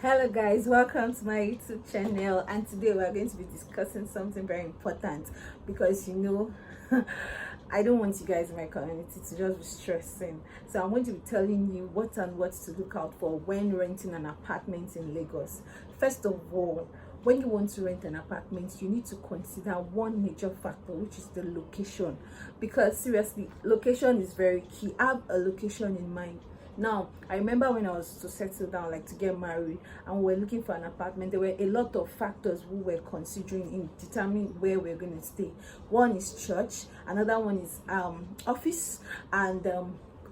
Hello guys, welcome to my YouTube channel, and today we are going to be discussing something very important because I don't want you guys in my community to just be stressing. So I'm going to be telling you what to look out for when renting an apartment in Lagos. First of all, when you want to rent an apartment, you need to consider one major factor, which is the location, because seriously, location is very key. Have a location in mind. Now, I remember when I was to settle down, like to get married, and we were looking for an apartment, there were a lot of factors we were considering in determining where we're going to stay. One is church, another one is office, and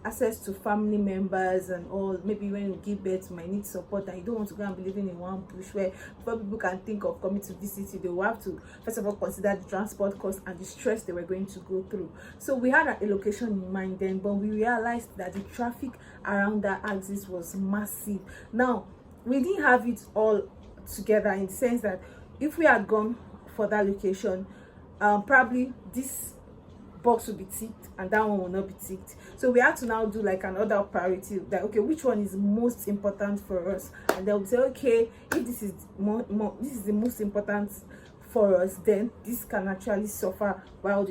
access to family members and all. Maybe when you give birth, you might need support, and you don't want to go and be living in one bush where before people can think of coming to visit you, they will have to first of all consider the transport cost and the stress they were going to go through. So we had a location in mind then, but we realized that the traffic around that axis was massive. Now, we didn't have it all together in the sense that if we had gone for that location, probably this box will be ticked and that one will not be ticked. So we had to now do like an order of priority, that okay, which one is most important for us, and they'll say okay, if this is this is the most important for us, then this can actually suffer while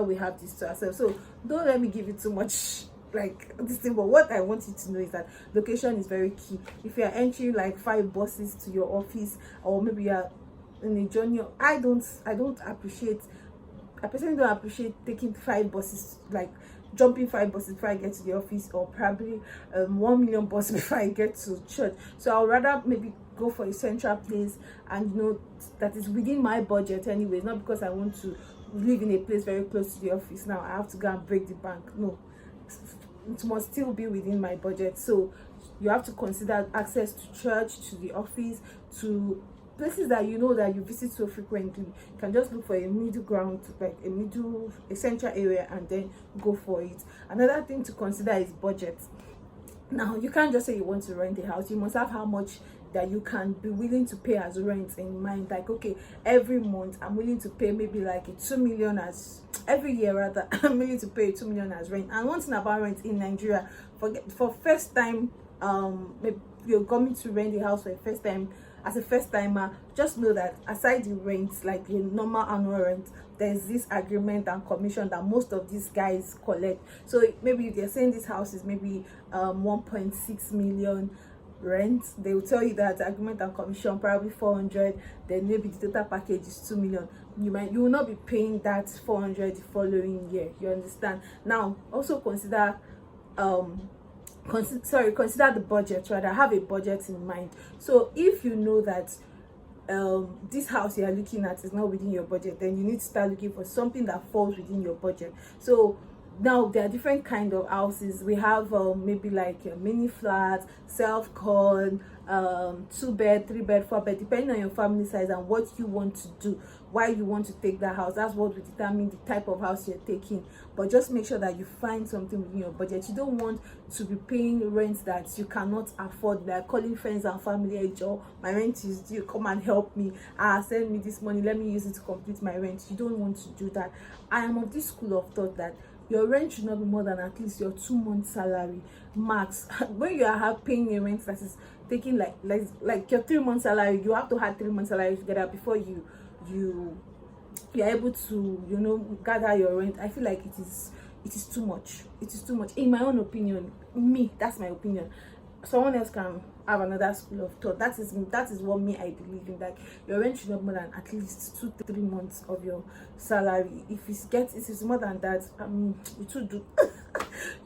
we have this to ourselves. So don't let me give you too much like this thing, but what I want you to know is that location is very key. If you are entering like 5 buses to your office, or maybe you are in a journey, I personally don't appreciate taking 5 buses, like jumping 5 buses before I get to the office, or probably 1 million buses before I get to church. So I'll rather maybe go for a central place, and that is within my budget anyways, not because I want to live in a place very close to the office. Now I have to go and break the bank. No, it must still be within my budget. So you have to consider access to church, to the office, to places that that you visit so frequently. You can just look for a middle ground, like a central area, and then go for it. Another thing to consider is budget. Now, you can't just say you want to rent a house. You must have how much that you can be willing to pay as rent in mind. Like, okay, every month I'm willing to pay maybe like a 2 million as every year rather I'm willing to pay 2 million as rent. And one thing about rent in Nigeria, for first time, maybe you're coming to rent a house for the first time, as a first timer, just know that aside the rent, like the normal annual rent, there's this agreement and commission that most of these guys collect. So maybe if they're saying this house is maybe 1.6 million rent, they will tell you that agreement and commission probably 400, then maybe the total package is 2 million. You will not be paying that 400 the following year. You understand? Now also consider consider the budget. Rather, have a budget in mind. So if you know that this house you are looking at is not within your budget, then you need to start looking for something that falls within your budget. So now there are different kind of houses. We have maybe like a mini flat, self-con, 2-bed, 3-bed, 4-bed, depending on your family size and what you want to do, why you want to take that house. That's what will determine the type of house you're taking. But just make sure that you find something within your budget. You don't want to be paying rent that you cannot afford, like calling friends and family, hey Joe, my rent is due, come and help me, send me this money, let me use it to complete my rent. You don't want to do that. I am of this school of thought that your rent should not be more than at least your 2 months salary max. When you are paying a rent that is taking like your 3 months salary, you have to have 3 months salary together before you're able to gather your rent. I feel like it is too much. It is too much, in my own opinion. That's my opinion. Someone else can have another school of thought. That is what I believe in. Like, your rent should not be more than at least 2-3 months of your salary. If it's more than that, you too do.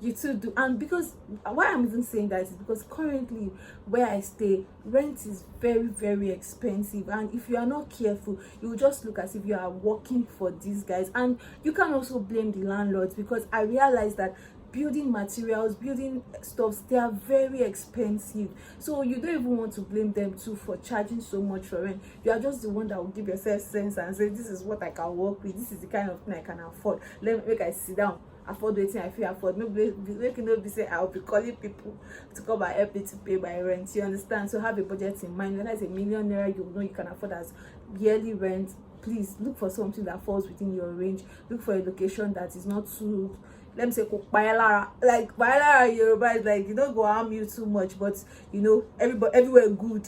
You too do. And because why I'm even saying that is because currently where I stay, rent is very, very expensive, and if you are not careful, you will just look as if you are working for these guys. And you can also blame the landlords, because I realize that building materials, building stuffs, they are very expensive. So you don't even want to blame them too for charging so much for rent. You are just the one that will give yourself sense and say, this is what I can work with, this is the kind of thing I can afford. Let me make I sit down, afford waiting I feel afford. Maybe be say I'll be calling people to come and help me to pay my rent. You understand? So have a budget in mind. Whether it's ₦1 million you know you can afford as yearly rent, please look for something that falls within your range. Look for a location that is not too let me say Payalara. Like Payalara Yoruba is like, you don't go harm you too much, but you know, everybody everywhere good.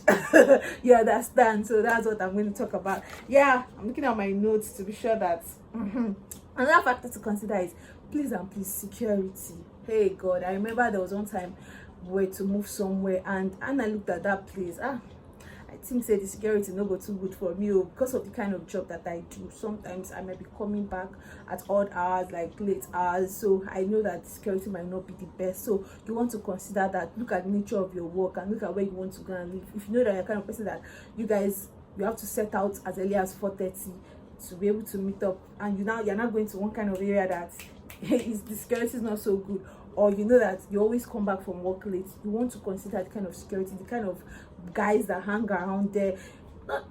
You understand? So that's what I'm going to talk about. Yeah, I'm looking at my notes to be sure that another factor to consider is please and please security. Hey God, I remember there was one time we were to move somewhere, and I looked at that place. I think say the security no go too good for me, because of the kind of job that I do. Sometimes I might be coming back at odd hours, like late hours, so I know that security might not be the best. So you want to consider that. Look at the nature of your work and look at where you want to go and live. If you know that you're kind of person that you have to set out as early as 4:30 to be able to meet up, and you're not going to one kind of area that the security is not so good, or you know that you always come back from work late, you want to consider the kind of security, the kind of guys that hang around there.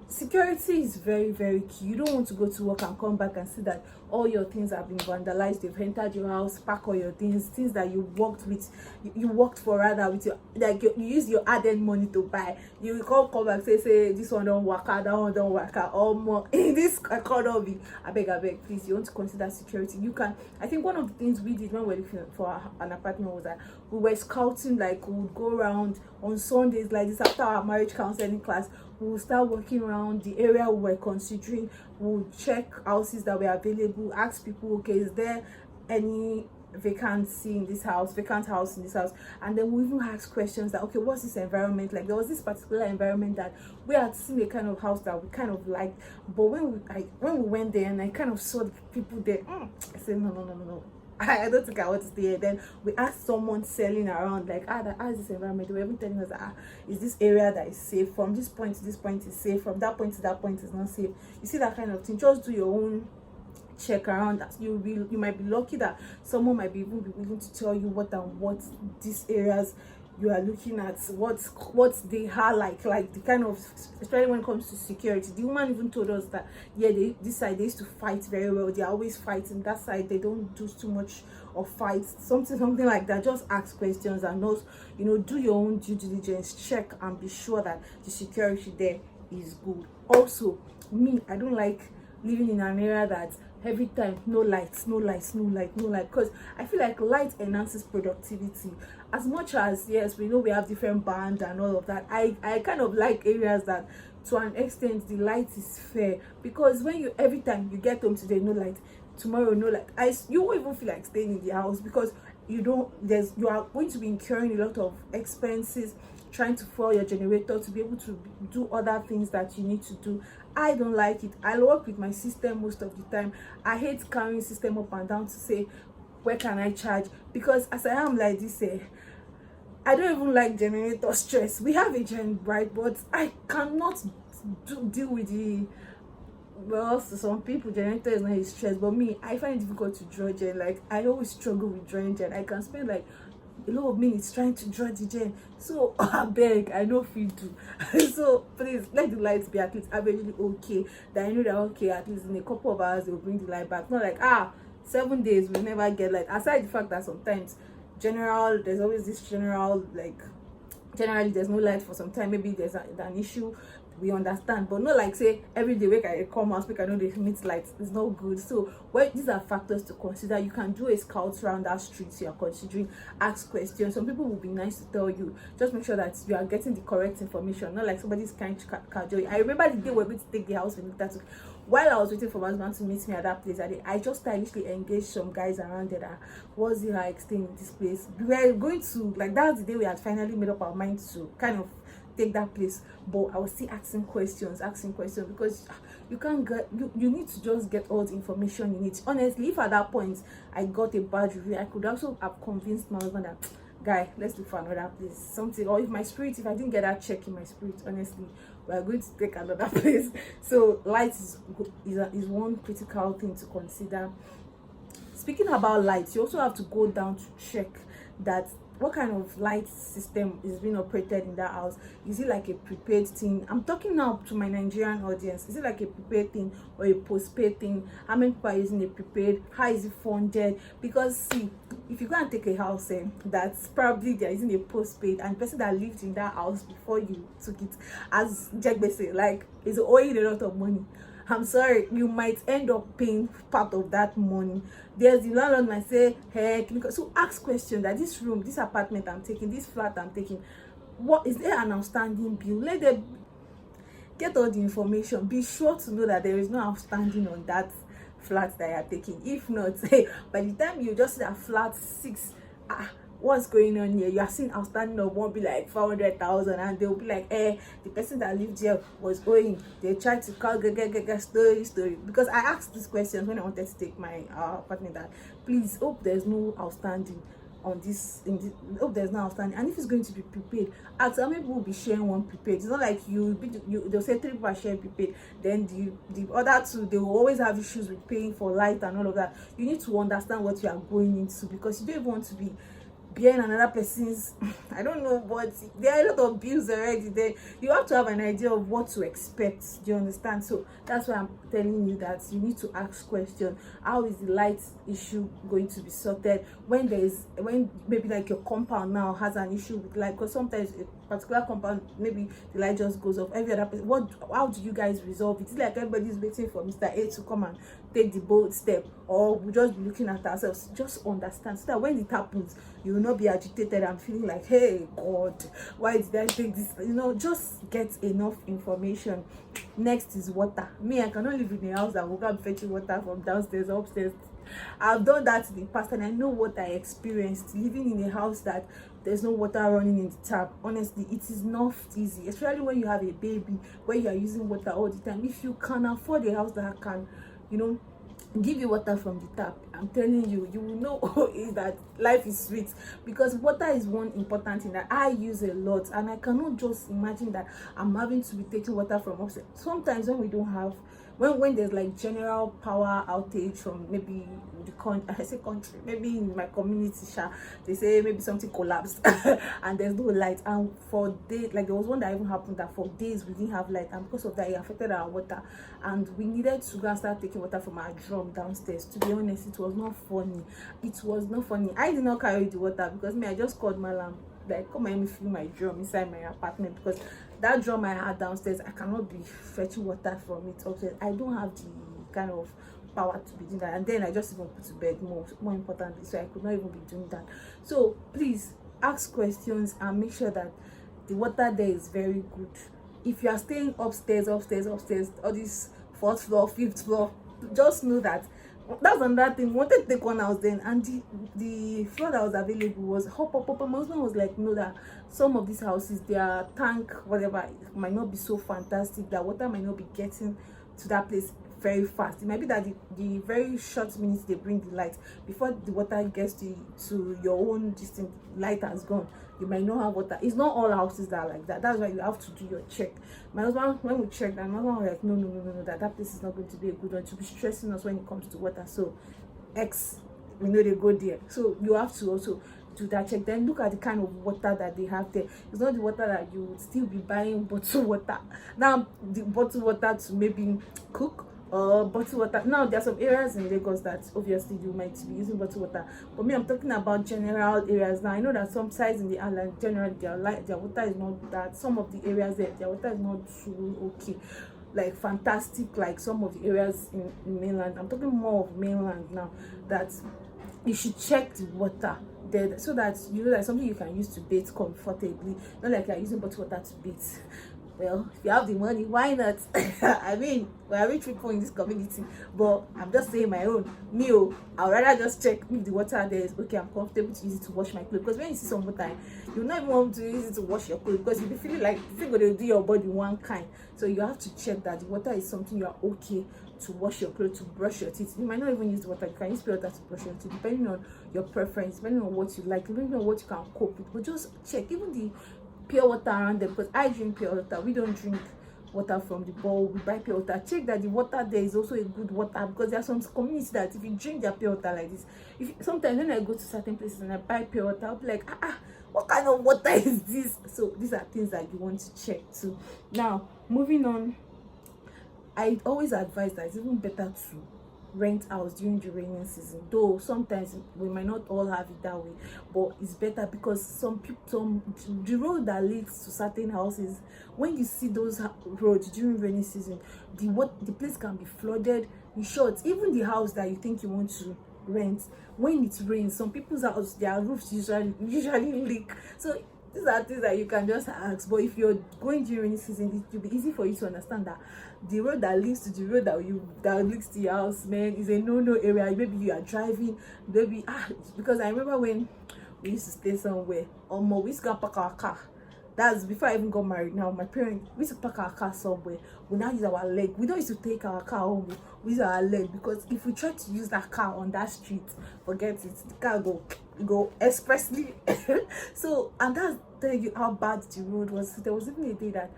Security is very, very key. You don't want to go to work and come back and see that all your things have been vandalized. They've entered your house, pack all your things that you worked with, you worked for, rather, with your, like you use your added money to buy. You will come back, say this one don't work out, that one don't work out, or more in this economy. I beg, please, you want to consider security. You can. I think one of the things we did when we were looking for an apartment was that we were scouting. Like, we would go around on Sundays like this after our marriage counseling class. We will start walking around the area we were considering. We'll check houses that were available, ask people, okay, is there any vacant house in this house? And then we even ask questions that, okay, what's this environment like? There was this particular environment that we had seen, a kind of house that we kind of liked, but when we went there and I kind of saw the people there, I said no, I don't think I want to stay here. Then we asked someone selling around, like, how is this environment? They were even telling us that, is this area that is safe? From this point to this point is safe. From that point to that point is not safe. You see that kind of thing. Just do your own check around. That you might be lucky that someone might be even be willing to tell you what these areas you are looking at, what they are like the kind of, especially when it comes to security. The woman even told us that, yeah, this side they used to fight very well. They are always fighting. That side they don't do too much of fights, something like that. Just ask questions and know, do your own due diligence, check and be sure that the security there is good. Also, I don't like living in an area that every time no light, because I feel like light enhances productivity. As much as, yes, we know we have different bands and all of that, I kind of like areas that to an extent the light is fair, because when every time you get home today, no light, tomorrow no light, you won't even feel like staying in the house, because you are going to be incurring a lot of expenses trying to fuel your generator to be able to do other things that you need to do. I don't like it. I work with my system most of the time. I hate carrying system up and down to say, where can I charge? Because as I am like this, I don't even like generator stress. We have a gen, right? But I cannot deal with the, well, so some people generator is not a stress, but me, I find it difficult to draw gen. Like, I always struggle with drawing gen. I can spend like a lot of minutes trying to draw the gen. So I beg, I know feel to. So please let the lights be at least averagely okay. That I know that, okay, at least in a couple of hours they'll bring the light back. Not like 7 days we'll never get light. Aside the fact that sometimes there's always this generally there's no light for some time. Maybe there's an issue, we understand, but not like say every day wake I come out, I know they meet lights. It's not good. So these are factors to consider. You can do a scout around that street you are considering, ask questions. Some people will be nice to tell you. Just make sure that you are getting the correct information, not like somebody's trying to cajole you. I remember the day we were going to take the house we looked at. While I was waiting for my husband to meet me at that place, I just stylishly engaged some guys around there that, what's it like staying in this place? We were going to, like, that's the day we had finally made up our minds to kind of take that place, but I was still asking questions, because you can't get, you need to just get all the information you need. Honestly, if at that point I got a bad review, I could also have convinced my husband that, guy, let's look for another place, something. Or if I didn't get that check in my spirit, honestly, we're going to take another place. So light is one critical thing to consider. Speaking about lights, you also have to go down to check that what kind of light system is being operated in that house. Is it like a prepaid thing? I'm talking now to my Nigerian audience. Is it like a prepaid thing or a postpaid thing? How many people are using a prepaid? How is it funded? Because see, if you go and take a house that's probably they're using a postpaid, and the person that lived in that house before you took it as Jegbese, like, is owing a lot of money, I'm sorry, you might end up paying part of that money. There's the landlord might say, hey, so ask questions that this room, this apartment I'm taking, this flat I'm taking, what is there an outstanding bill? Let them get all the information. Be sure to know that there is no outstanding on that flat that you are taking. If not, by the time you just see that flat 6, what's going on here? You are seeing outstanding of won't be like 400,000, and they'll be like, the person that lived here was owing. They tried to call get story. Because I asked these questions when I wanted to take my apartment, that please hope there's no outstanding on this, hope there's no outstanding, and if it's going to be prepaid, ask how many people will be sharing one prepaid. It's not like they'll say 3 people are sharing prepaid, then the other 2, they will always have issues with paying for light and all of that. You need to understand what you are going into, because you don't even want to be behind another person's I don't know, but there are a lot of bills already there. You have to have an idea of what to expect. Do you understand? So that's why I'm telling you that you need to ask questions. How is the light issue going to be sorted? When maybe like your compound now has an issue with light, because sometimes a particular compound, maybe the light just goes off. Every other person, how do you guys resolve it? It's like everybody's waiting for Mr. A to come and take the bold step, or we'll just be looking at ourselves. Just understand, so that when it happens, you will not be agitated and feeling like, hey God, why did I take this? Just get enough information. Next is water. Me, I cannot live in a house that will go fetching water from downstairs upstairs. I've done that in the past, and I know what I experienced living in a house that there's no water running in the tap. Honestly, it is not easy, especially when you have a baby, where you are using water all the time. If you can afford a house that can, give you water from the tap, I'm telling you, you will know is that life is sweet, because water is one important thing that I use a lot, and I cannot just imagine that I'm having to be taking water from upstairs. Sometimes when we don't have, when there's like general power outage from maybe country, maybe in my community, they say maybe something collapsed and there's no light, and for days, like there was one that even happened that for days we didn't have light, and because of that it affected our water, and we needed to go and start taking water from our drum downstairs. To be honest, it was not funny. I did not carry the water, because I just called my lamp, like, come and fill my drum inside my apartment, because that drum I had downstairs, I cannot be fetching water from it upstairs. I don't have the kind of power to be doing that. And then I just even put to bed, more importantly, so I could not even be doing that. So please ask questions and make sure that the water there is very good. If you are staying upstairs, all this 4th floor, 5th floor, just know that that's another thing. We wanted to take one house then, and the floor that was available was hop. My husband was like, no, that some of these houses, their tank, whatever, might not be so fantastic, that water might not be getting to that place very fast. It might be that the very short minutes they bring the light, before the water gets to your own distant, light has gone. You might not have water. It's not all houses that are like that. That's why you have to do your check. My husband, when we checked, my husband was like, no, that place is not going to be a good one to be stressing us when it comes to water. So we know they go there. So you have to also do that check. Then look at the kind of water that they have there. It's not the water that you would still be buying bottled water. Now the bottled water to maybe cook, bottled water. Now there are some areas in Lagos that obviously you might be using bottled water, but me, I'm talking about general areas. Now I know that some sides in the island generally their water is not that. Some of the areas there, their water is not so okay, like fantastic, like some of the areas in mainland. I'm talking more of mainland now, that you should check the water there, so that you know that something you can use to bathe comfortably, not like you're using bottled water to bathe. Well, if you have the money, why not? I mean, we are rich people in this community, but I'm just saying my own. I'd rather just check if the water there is okay. I'm comfortable to use it to wash my clothes, because when you see some water, you'll not even want to use it to wash your clothes, because you'll be feeling like you're going to do your body one kind. So you have to check that the water is something you are okay to wash your clothes, to brush your teeth. You might not even use the water. You can use pure water to brush your teeth, depending on your preference, depending on what you like, depending on what you can cope with. But just check even the pure water around them, because I drink pure water. We don't drink water from the bowl, we buy pure water. Check that the water there is also a good water, because there are some communities that if you drink their pure water like this, sometimes when I go to certain places and I buy pure water, I'll be like, what kind of water is this? So these are things that you want to check too. Now moving on, I always advise that it's even better to rent house during the raining season, though sometimes we might not all have it that way, but it's better because some people, the road that leads to certain houses, when you see those roads during rainy season, the place can be flooded. In short, even the house that you think you want to rent, when it rains, some people's house, their roofs usually leak. So these are things that you can just ask. But if you're going during rainy season, it will be easy for you to understand that the road that leads to the road that leads to your house, man, is a no area. Maybe you are driving, maybe because I remember when we used to stay somewhere, we used to go park our car. That's before I even got married. Now my parents, we used to park our car somewhere. We now use our leg. We don't used to take our car home. We use our leg, because if we try to use that car on that street, forget it. The car go expressly. So, and that's telling you how bad the road was. There was even a day that,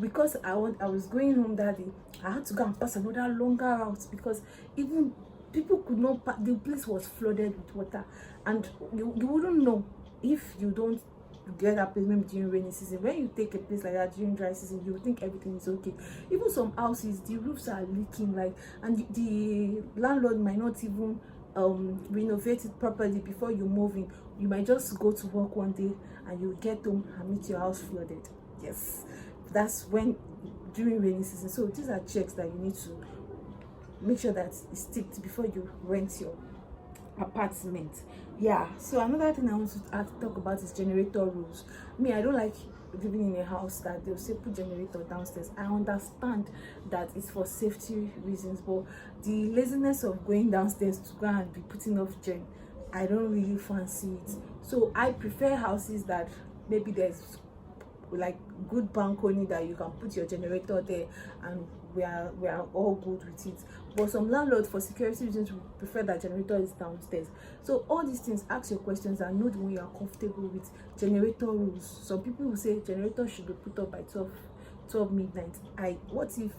because I was going home that day, I had to go and pass another longer route, because even people could not pass. The place was flooded with water, and you wouldn't know if you don't get that place maybe during rainy season. When you take a place like that during dry season, you think everything is okay. Even some houses, the roofs are leaking, like, and the landlord might not even renovate it properly before you move in. You might just go to work one day and you get home and meet your house flooded. Yes, that's when during rainy season. So these are checks that you need to make sure that it's ticked before you rent your apartment. Yeah, so another thing I want to talk about is generator rules. I don't like living in a house that they'll say put generator downstairs. I understand that it's for safety reasons, but the laziness of going downstairs to go and be putting off gen, I don't really fancy it. So I prefer houses that maybe there's like good balcony that you can put your generator there, and we are all good with it. But some landlords, for security reasons, would prefer that generator is downstairs. So all these things, ask your questions and know the one you are comfortable with. Generator rules, some people will say generator should be put up by 12 midnight. What if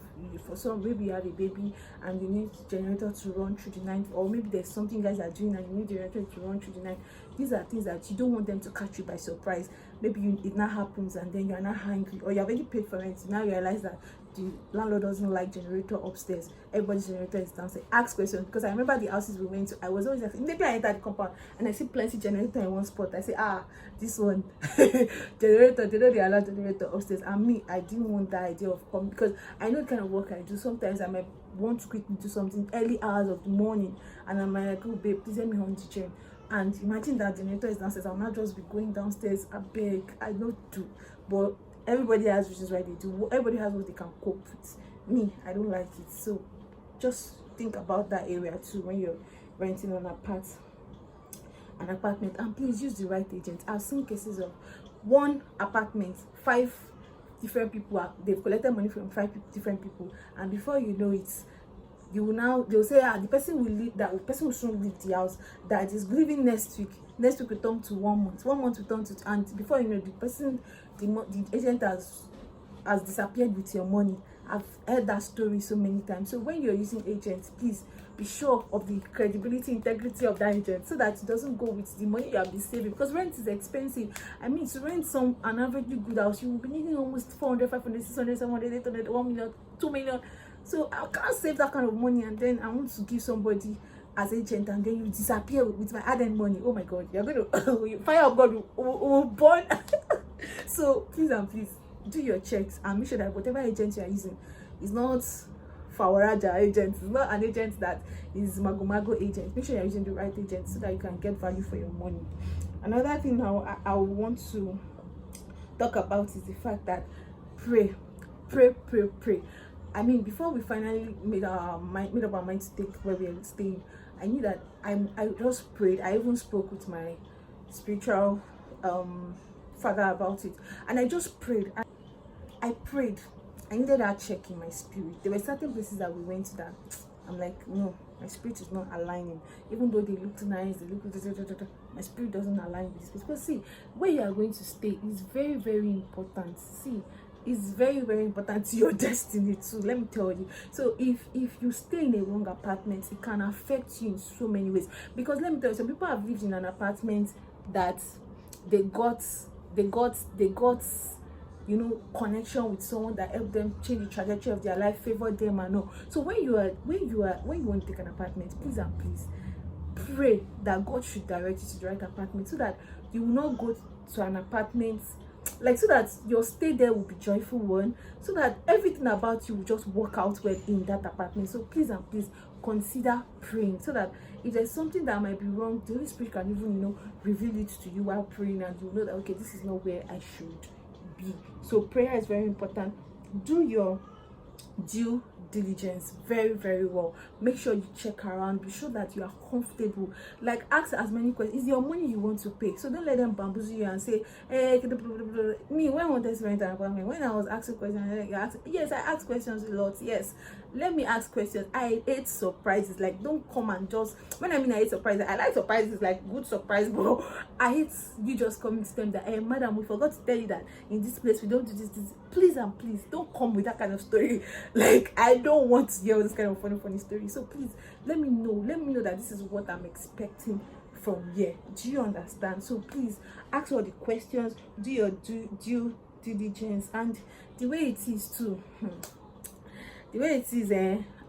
for some, maybe you have a baby and you need generator to run through the night, or maybe there's something guys are doing and you need generator to run through the night. These are things that you don't want them to catch you by surprise. Maybe it now happens and then you are not hungry, or you have already paid for rent. You now realize that the landlord doesn't like generator upstairs, everybody's generator is downstairs. Ask questions, because I remember the houses we went to, I was always asking. Maybe I enter the compound and I see plenty generator in one spot, I say, this one generator, they know they allow generator upstairs. And me, I didn't want that idea of coming, because I know the kind of work I do. Sometimes I might want to quickly do something early hours of the morning, and I'm like, oh babe, please let me on the chain. And imagine that generator is downstairs, I'll not just be going downstairs. I beg, I don't do. But everybody has reasons why they do. Everybody has what they can cope with. Me, I don't like it. So just think about that area too when you're renting an apartment. And please use the right agent. I've seen cases of one apartment, 5 different people they've collected money from 5 different people, and before you know it, they'll say the person will leave, that the person will soon leave the house, that is leaving next week will turn to 1 month, 1 month will turn to, and before you know, the agent has disappeared with your money. I've heard that story so many times. So when you're using agents, please be sure of the credibility, integrity of that agent, so that it doesn't go with the money you have been saving, because rent is expensive. To rent an averagely good house, you will be needing almost 400, 500, 600, 700, 800, 1 million, 2 million. So I can't save that kind of money, and then I want to give somebody as agent, and then you disappear with my added money. Oh my God, you're going to fire of God will burn. So please and please do your checks and make sure that whatever agent you are using is not Fawaraja agent, it's not an agent that is mago agent. Make sure you're using the right agent so that you can get value for your money. Another thing I want to talk about is the fact that pray. Before we finally made up our mind to take where we are staying, I knew that I just prayed. I even spoke with my spiritual father about it, and I just prayed. I prayed. I needed that check in my spirit. There were certain places that we went to that I'm like, no, my spirit is not aligning. Even though they look nice, my spirit doesn't align with this place. Because see, where you are going to stay is very, very important. See, it's very, very important to your destiny too, let me tell you. So if you stay in a wrong apartment, it can affect you in so many ways. Because let me tell you, some people have lived in an apartment that they got connection with someone that help them change the trajectory of their life, favor them and all. So when you want to take an apartment, please and please pray that God should direct you to the right apartment, so that you will not go to an apartment, like, so that your stay there will be joyful one, so that everything about you will just work out well in that apartment. So please and please consider praying, so that if there's something that might be wrong, the Holy Spirit can even reveal it to you while praying, and you know that, okay, this is not where I should be. So prayer is very important. Do your due diligence very, very well. Make sure you check around, be sure that you are comfortable. Like, ask as many questions. Is your money you want to pay? So don't let them bamboozle you and say, hey, me, when I wanted to rent an apartment, when I was asking questions, yes, I ask questions a lot. Yes, let me ask questions. I hate surprises. Like, don't come and just, when I mean I hate surprises, I like surprises, like good surprise, but I hate you just coming to them that, hey, madam, we forgot to tell you that in this place we don't do this. Please and please don't come with that kind of story. Like, I don't want to hear this kind of funny story. So please let me know that this is what I'm expecting from here. Do you understand? So please ask all the questions, do your due diligence. And the way it is too, the way it is,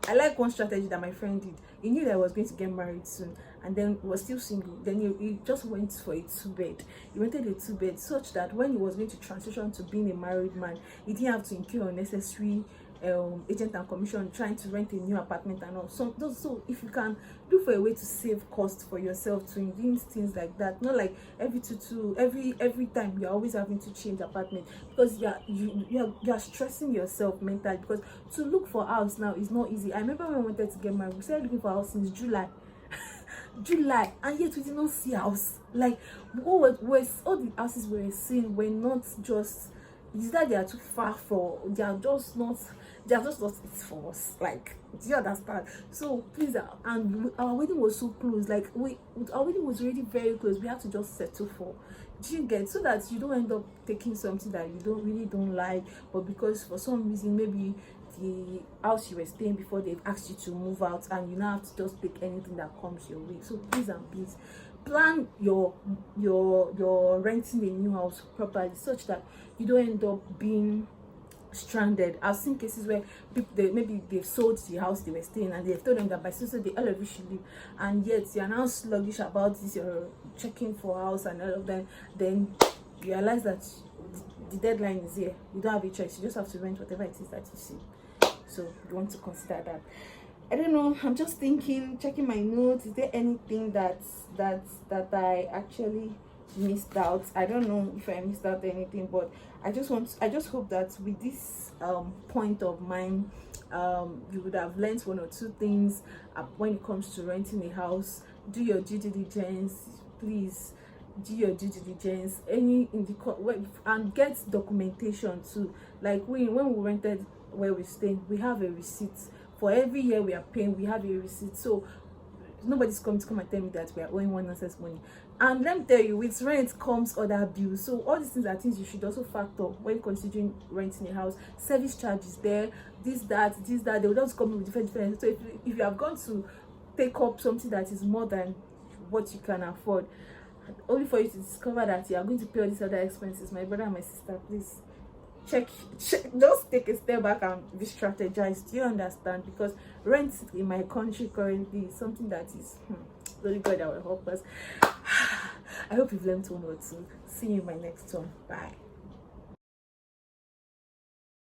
I like one strategy that my friend did. He knew that I was going to get married soon, and then was still single. Then he just went for a 2-bed. He rented a 2-bed, such that when he was going to transition to being a married man, he didn't have to incur unnecessary agent and commission trying to rent a new apartment and all. So if you can look for a way to save cost for yourself, to doing things like that, not like every time you're always having to change apartment, because you're stressing yourself mentally, because to look for a house now is not easy. I remember when we wanted to get married, we started looking for a house since July, and yet we did not see a house. Like, all the houses we were seeing were not just, is that they are too far for, they are just not it for us. Like, do you understand? So please, and our wedding was so close. Like, our wedding was already very close. We have to just settle for, do you get? So that you don't end up taking something that you don't like, but because for some reason, maybe the house you were staying before, they've asked you to move out, and you now have to just take anything that comes your way. So please and please plan your renting a new house properly, such that you don't end up being stranded. I've seen cases where people, maybe they've sold the house they were staying, and they've told them that by so the all of you should leave, and yet you're now sluggish about this, you're checking for a house and all of them. Then you realize that the deadline is here. You don't have a choice. You just have to rent whatever it is that you see. So you want to consider that. I don't know, I'm just thinking, checking my notes. Is there anything that I actually missed out? I don't know if I missed out anything, but I just hope that with this point of mine, you would have learned one or two things when it comes to renting a house. Do your due diligence, please. Do your due diligence, and get documentation too. Like, when we rented where we stay, we have a receipt. For every year we are paying, we have a receipt. So nobody's come and tell me that we are owing one nonsense money. And let me tell you, with rent comes other bills. So all these things are things you should also factor when considering renting a house. Service charges there, this, that. They will just come in with different. So if you have gone to take up something that is more than what you can afford, only for you to discover that you are going to pay all these other expenses, my brother and my sister, please check, just take a step back and be strategized. Do you understand? Because rent in my country currently is something that is very good, that will help us. I hope you've learned one or two. See you in my next one. Bye.